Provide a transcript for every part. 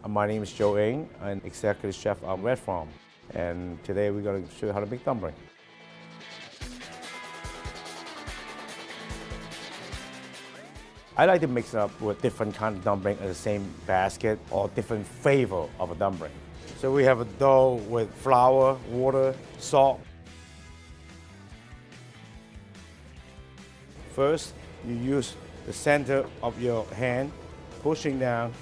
My name is Joe Ng. I'm executive chef at Red Farm. And today we're going to show you how to make dumpling. I like to mix it up with different kind of dumpling in the same basket or different flavor of a dumpling. So we have a dough with flour, water, salt. First, you use the center of your hand, pushing down.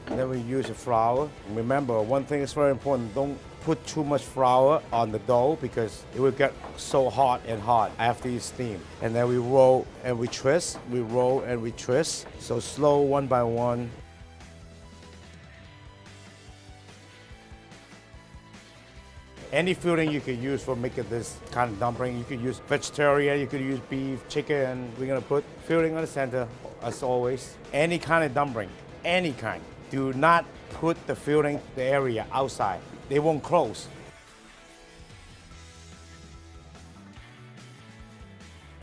And then we use the flour. Remember, one thing is very important, don't put too much flour on the dough because it will get so hot after you steam. And then we roll and we twist, we roll and we twist. So slow, one by one. Any filling you could use for making this kind of dumpling. You could use vegetarian, you could use beef, chicken. We're gonna put filling on the center, as always. Any kind of dumpling, any kind. Do not put the filling, the area outside. They won't close.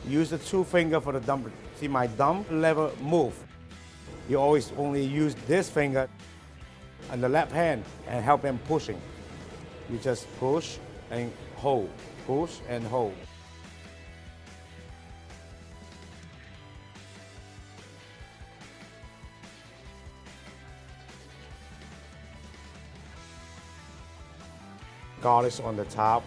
Use the two finger for the dumpling. See my thumb lever move. You always only use this finger on the left hand and help them pushing. You just push and hold, push and hold. Garnish on the top.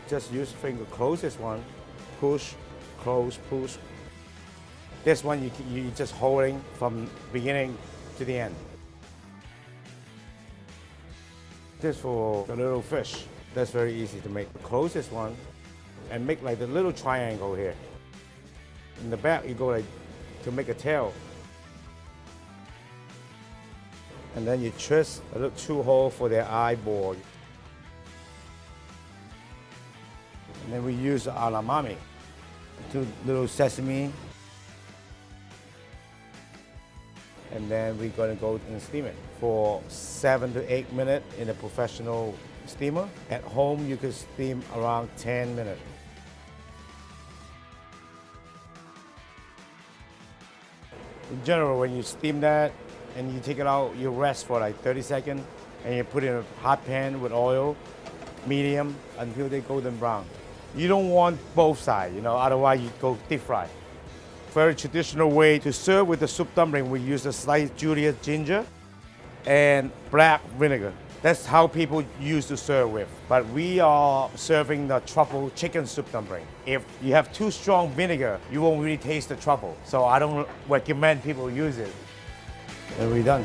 Just use finger, close this one, push, close, push. This one you just holding from beginning to the end. This for the little fish. That's very easy to make. Close this one and make like the little triangle here. In the back you go like to make a tail. And then you twist a little two hole for their eyeball. And then we use alamami, two little sesame. And then we're gonna go and steam it for 7 to 8 minutes in a professional steamer. At home, you can steam around 10 minutes. In general, when you steam that and you take it out, you rest for like 30 seconds and you put it in a hot pan with oil, medium, until they golden brown. You don't want both sides, otherwise you go deep fry. Very traditional way to serve with the soup dumpling, we use a sliced Julius ginger and black vinegar. That's how people used to serve with. But we are serving the truffle chicken soup dumpling. If you have too strong vinegar, you won't really taste the truffle. So I don't recommend people use it. And we're done.